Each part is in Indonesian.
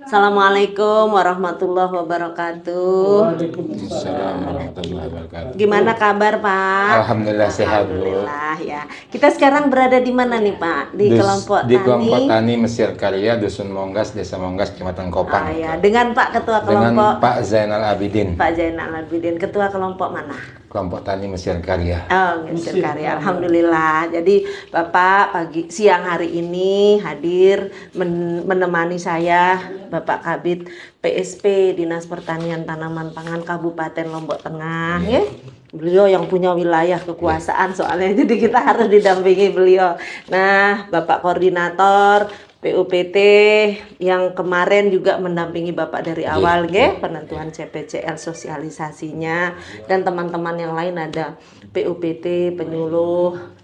Assalamualaikum warahmatullahi wabarakatuh. Waalaikumsalam warahmatullahi wabarakatuh. Gimana kabar, Pak? Alhamdulillah sehat, Bu. Alhamdulillah ya. Kita sekarang berada di mana nih, Pak? Di kelompok Di tani. kelompok tani Mesir Karya, Dusun Monggas, Desa Monggas, Kecamatan Kopang. Ya. Dengan Pak Ketua Dengan Kelompok. Pak Zainal Abidin. Pak Zainal Abidin, Ketua kelompok mana? Kelompok tani Mesir Karya. Oh, Mesir Karya. Alhamdulillah. Jadi Bapak siang hari ini hadir menemani saya, Bapak Kabid PSP Dinas Pertanian Tanaman Pangan Kabupaten Lombok Tengah, ya. Beliau yang punya wilayah kekuasaan soalnya, jadi kita harus didampingi beliau. Nah, Bapak Koordinator PUPT yang kemarin juga mendampingi Bapak dari awal, penentuan CPCL sosialisasinya, dan teman-teman yang lain ada PUPT, penyuluh,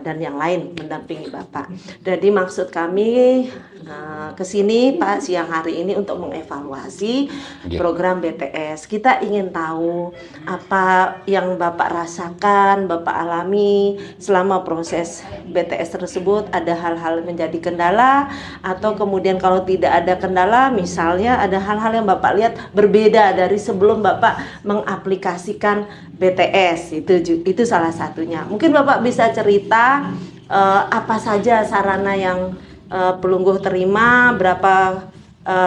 dan yang lain mendampingi Bapak. Jadi maksud kami ke sini Pak siang hari ini untuk mengevaluasi program BTS. Kita ingin tahu apa yang Bapak rasakan, Bapak alami selama proses BTS tersebut. Ada hal-hal menjadi kendala, atau kemudian kalau tidak ada kendala, misalnya ada hal-hal yang Bapak lihat berbeda dari sebelum Bapak mengaplikasikan BTS. Itu salah satunya. Mungkin Bapak bisa cerita apa saja sarana yang Pelungguh terima, berapa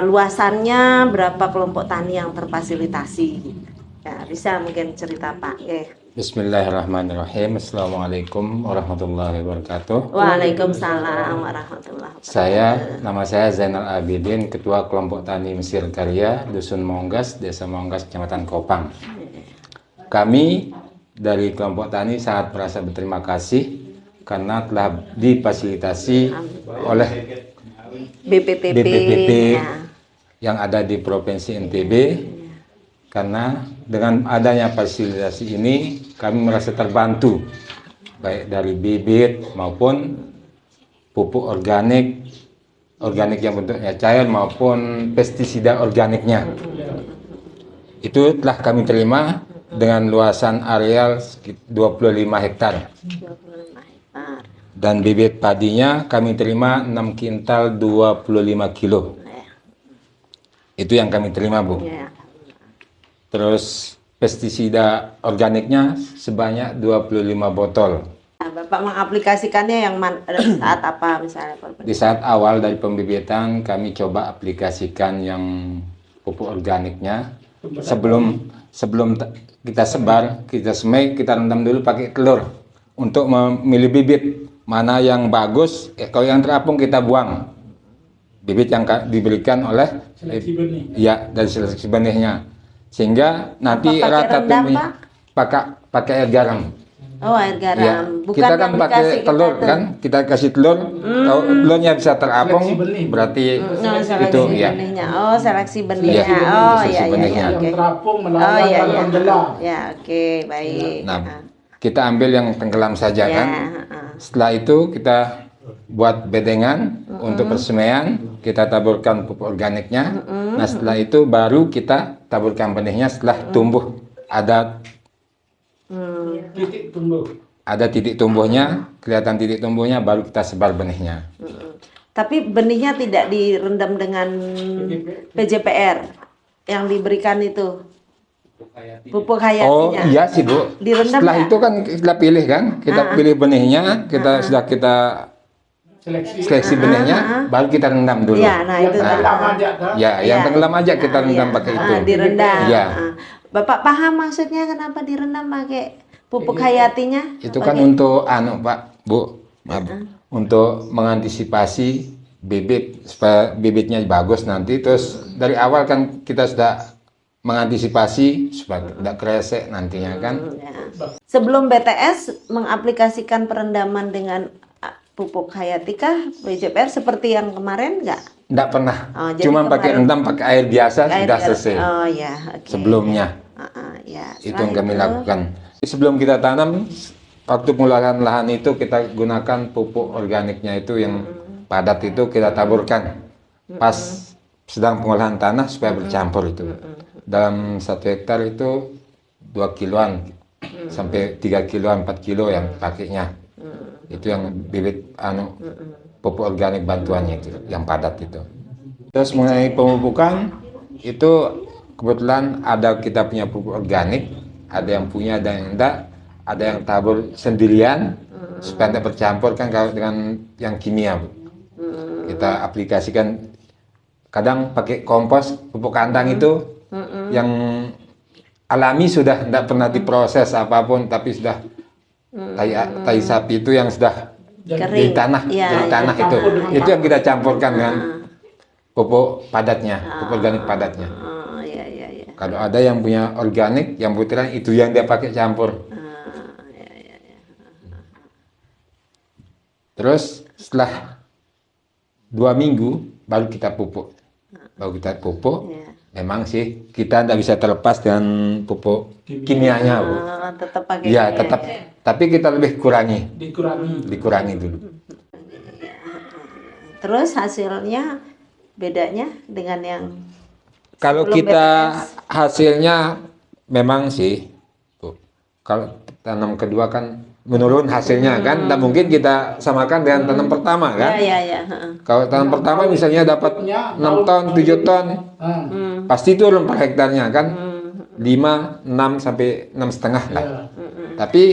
luasannya, berapa kelompok tani yang terfasilitasi. Ya, bisa mungkin cerita Pak. Bismillahirrahmanirrahim. Assalamualaikum warahmatullahi wabarakatuh. Waalaikumsalam warahmatullahi wabarakatuh. Nama saya Zainal Abidin, Ketua Kelompok Tani Mesir Karya, Dusun Monggas, Desa Monggas, Kecamatan Kopang. Kami dari kelompok tani sangat merasa berterima kasih karena telah difasilitasi oleh BPPT yang ada di Provinsi NTB. Karena dengan adanya fasilitasi ini kami merasa terbantu, baik dari bibit maupun pupuk organik yang bentuknya cair maupun pestisida organiknya. Itu telah kami terima dengan luasan areal 25 hektar. Dan bibit padinya kami terima 6 kintal 25 kilo. Itu yang kami terima, Bu. Terus pestisida organiknya sebanyak 25 botol. Bapak mengaplikasikannya yang saat apa misalnya? Di saat awal dari pembibitan kami coba aplikasikan yang pupuk organiknya. Sebelum kita sebar, kita semai, kita rendam dulu pakai telur untuk memilih bibit mana yang bagus. Kalau yang terapung kita buang, bibit yang diberikan oleh seleksi benih. Ya, dari seleksi benihnya, sehingga nanti rata tumbuhnya pakai air garam. Oh, air garam. Ya, bukan kita kan pakai telur kan, kita kasih telur, kalau telurnya bisa terapung berarti itu ya. Benihnya. Oh, seleksi benihnya. Ya, oh iya, iya. Yang terapung melawan tenggelam. Ya, oke, baik. Nah, kita ambil yang tenggelam saja kan. Setelah itu kita buat bedengan untuk persemaian, kita taburkan pupuk organiknya. Nah, setelah itu baru kita taburkan benihnya setelah tumbuh ada titik tumbuh. Ada titik tumbuhnya, kelihatan titik tumbuhnya, baru kita sebar benihnya. Tapi benihnya tidak direndam dengan PJPR yang diberikan itu. Pupuk hayatinya. Oh iya sih, Bu. Direndam setelah ya? itu kan kita pilih kan, kita pilih benihnya, sudah kita seleksi benihnya, baru kita rendam dulu. Ya, nah itu. Yang tenggelam aja kita rendam pakai itu. Direndam. Ya. Bapak paham maksudnya kenapa direndam pakai pupuk hayatinya? Itu kan untuk Pak, Bu, untuk mengantisipasi bibit supaya bibitnya bagus nanti. Terus dari awal kan kita sudah mengantisipasi supaya tidak kresek nantinya kan. Sebelum BTS mengaplikasikan perendaman dengan pupuk hayatikah PJPR seperti yang kemarin nggak? Nggak pernah. Cuma pakai rendam pakai air biasa sudah selesai. Oh ya. Okay. Sebelumnya. Ya. Itu yang kami lakukan. Sebelum kita tanam, waktu pengolahan lahan itu kita gunakan pupuk organiknya itu yang padat itu kita taburkan pas sedang pengolahan tanah supaya bercampur itu. Dalam 1 hektar itu 2 kiloan sampai 3 kiloan, 4 kilo yang pakainya. Itu yang bibit pupuk organik bantuannya itu yang padat itu. Terus mengenai pemupukan itu kebetulan ada kita punya pupuk organik, ada yang punya, ada yang enggak, ada yang tabur sendirian supaya tidak bercampur kan kalau dengan yang kimia, Bu. Kita aplikasikan kadang pakai kompos pupuk kandang itu yang alami, sudah tidak pernah diproses apapun, tapi sudah tai sapi itu yang sudah di tanah, Ya, jadi tanah ya. itu yang kita campurkan dengan pupuk padatnya, pupuk organik padatnya. Oh, ya, ya, ya. Kalau ada yang punya organik, yang butiran itu yang dia pakai campur. Terus setelah 2 minggu baru kita pupuk. Ya. Memang sih kita tidak bisa terlepas dengan pupuk kimianya, Bu. Tetap pakai. Iya, tetap. Tapi kita lebih dikurangi dulu. Terus hasilnya bedanya dengan yang Kalau sebelum kita BTS? hasilnya memang sih, Bu, kalau tanam kedua kan menurun hasilnya kan, tidak mungkin kita samakan dengan tanam pertama kan. Ya, ya, ya. Kalau tanam pertama misalnya dapat 6 ton, 7 ton, pasti turun per hektarnya kan, 5, 6 sampai 6,5 lah. Tapi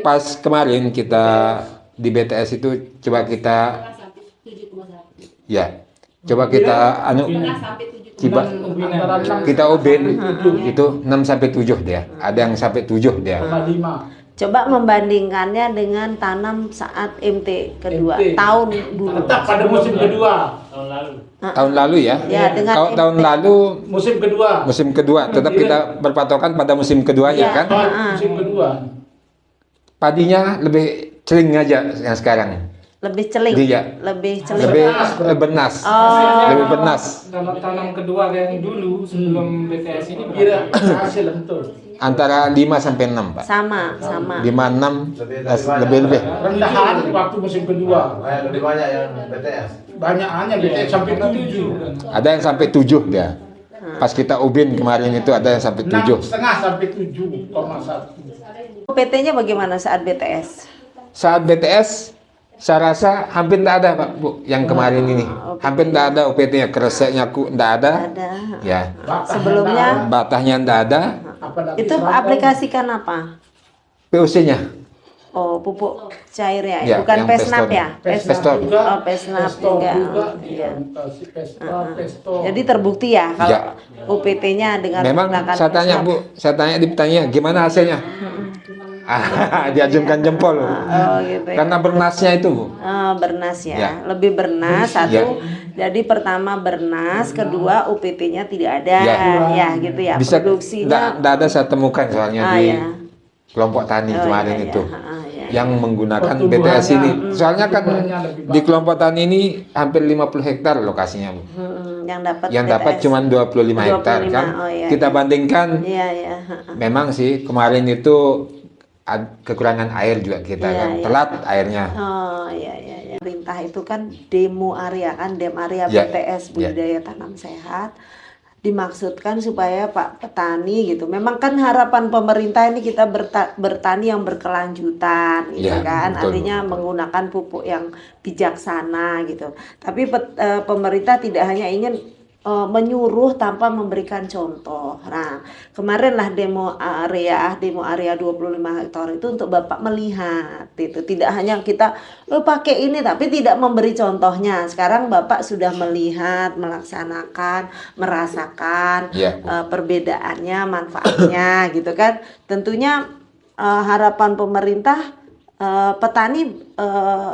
pas kemarin kita di BTS itu coba kita, ya, coba kita coba kita ubin itu 6 sampai 7 dia. Ada yang sampai 7 dia. Coba membandingkannya dengan tanam saat MT kedua tahun dulu. Tetap pada musim kedua. Tahun lalu ya. Ya, dengan Kalau tahun MT. lalu Musim kedua. tetap kita berpatokan pada musim keduanya Ya. kan. Musim kedua. Padinya lebih celing aja yang sekarang. Lebih celing. Iya. Lebih celing. Lebih bernas. Lebih bernas. Kalau tanam kedua yang dulu sebelum BTS ini Kira hasil betul. Antara 5 sampai 6, Pak. Sama. 5 6 lebih. Rendahan waktu musim kedua. Lebih banyak yang BTS. Banyak hanya BTS sampai 7. Ada yang sampai 7 dia. Pas kita ubin kemarin itu ada yang sampai 7. 6,5 sampai 7,1. PT-nya bagaimana saat BTS? Saat BTS saya rasa hampir tidak ada, Pak, Bu, yang kemarin ini. Hampir tidak ada UPT-nya, kreseknya tidak ada. Ada. Ya. Sebelumnya Batahnya tidak ada. itu aplikasikan apa? POC-nya. Oh, pupuk cair ya, Ya, bukan yang Pesnap Pestor. ya? Pestor. Oh, Pesnap juga. Iya. Jadi terbukti ya kalau Ya. UPT-nya dengan Memang menggunakan saya tanya, Pesnap. Bu, saya tanya ditanya gimana hasilnya? Diajungkan jempol. Oh, gitu ya. Karena bernasnya itu, Bu. Oh, bernas ya. Ya. Lebih bernas satu. Ya. Jadi pertama bernas, kedua UPT-nya tidak ada. Ya. Ya, gitu ya. Bisa Produksinya tidak ada saya temukan soalnya di ya. kelompok tani Oh, kemarin iya, itu. iya. Yang menggunakan Pertumbuhannya, BTS ini. Soalnya kan pertumbuhannya lebih di bagus. kelompok tani ini hampir 50 hektar lokasinya, Bu. Yang dapat Yang dapat BTS. cuma 25 hektar 25, kan. oh, iya, Kita bandingkan, Iya, iya. memang sih kemarin itu kekurangan air juga kita Iya, kan. iya. Telat airnya. Oh, iya, iya, iya. Perintah itu kan demo area kan, dem area Ya, BTS ya. budidaya tanam sehat. Dimaksudkan supaya Pak petani gitu. Memang kan harapan pemerintah ini kita bertani yang berkelanjutan gitu Ya, kan. betul. Artinya menggunakan pupuk yang bijaksana gitu. Tapi pemerintah tidak hanya ingin menyuruh tanpa memberikan contoh. Nah, kemarin lah demo area 25 hektar itu untuk Bapak melihat itu. Tidak hanya kita pakai ini tapi tidak memberi contohnya. Sekarang Bapak sudah melihat, melaksanakan, merasakan Ya. perbedaannya, manfaatnya gitu kan. Tentunya harapan pemerintah petani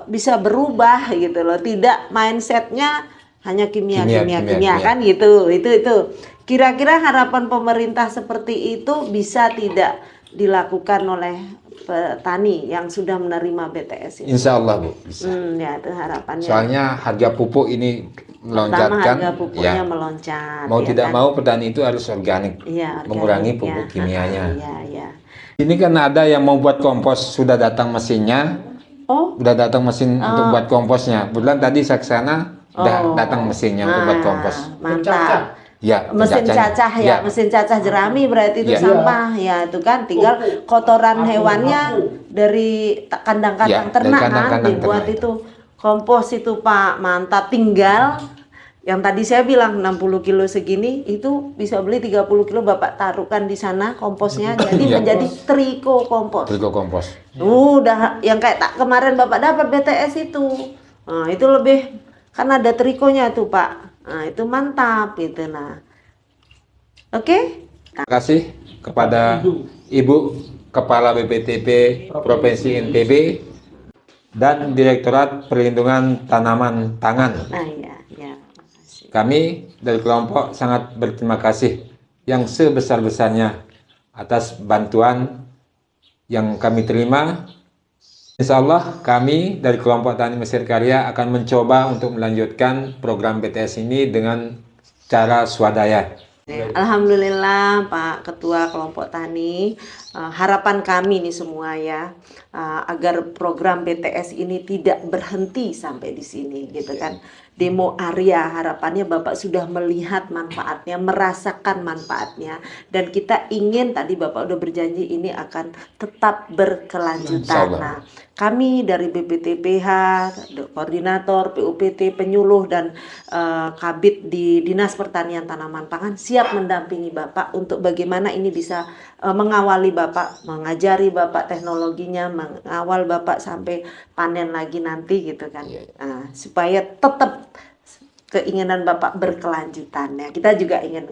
bisa berubah gitu loh. Tidak mindsetnya hanya kimia Kimia. kan gitu. Itu kira-kira harapan pemerintah seperti itu bisa tidak dilakukan oleh petani yang sudah menerima BTS ini? Insya Allah, Bu, bisa. Ya itu harapannya. Soalnya harga pupuk ini melonjak Pertama kan. harga pupuknya Ya. meloncat. Mau ya tidak kan? mau petani itu harus organik. Iya, mengurangi organik, pupuk ya. kimianya. Iya, iya. Ini kan ada yang mau buat kompos, sudah datang mesinnya. Oh, Udah datang mesin untuk buat komposnya. Kebetulan tadi saya ke sana, udah datang mesinnya untuk buat kompos. mantap. Ya, Mesin pencacahnya. cacah ya, mesin cacah jerami berarti itu Ya. sampah ya, itu kan tinggal kotoran hewannya dari kandang-kandang Ya, dari ternak kan kandang-kandang dibuat ternak itu kompos itu Pak, mantap. Tinggal Yang tadi saya bilang 60 kilo segini itu bisa beli 30 kilo Bapak taruhkan di sana komposnya jadi Iya. menjadi triko kompos. Triko kompos. Udah yang kayak tak kemarin Bapak dapat BTS itu. Nah, itu lebih kan ada trikonya tuh Pak. Nah, itu mantap gitu nah. Oke? Terima kasih kepada Ibu Kepala BPTP Provinsi NTB dan Direktorat Perlindungan Tanaman Pangan. Nah, ya. Makasih. Kami dari kelompok sangat berterima kasih yang sebesar-besarnya atas bantuan yang kami terima. Insya Allah kami dari kelompok Tani Mesir Karya akan mencoba untuk melanjutkan program BTS ini dengan cara swadaya. Alhamdulillah Pak Ketua Kelompok Tani, harapan kami nih semua ya, agar program BTS ini tidak berhenti sampai di sini gitu kan. Demo area harapannya Bapak sudah melihat manfaatnya, merasakan manfaatnya, dan kita ingin tadi Bapak udah berjanji ini akan tetap berkelanjutan. Nah, kami dari BPTPH, koordinator, PUPT, penyuluh dan Kabid di Dinas Pertanian Tanaman Pangan siap mendampingi Bapak untuk bagaimana ini bisa mengawali Bapak, mengajari Bapak teknologinya, mengawal Bapak sampai panen lagi nanti gitu kan. Nah, supaya tetap keinginan Bapak berkelanjutan ya. Kita juga ingin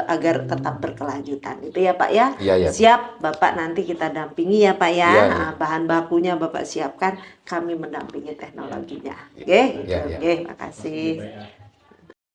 agar tetap berkelanjutan. Itu ya Pak ya. Iya. Siap Bapak nanti kita dampingi ya Pak ya. Iya. Bahan bakunya Bapak siapkan, kami mendampingi teknologinya. Oke? Iya. Oke, makasih.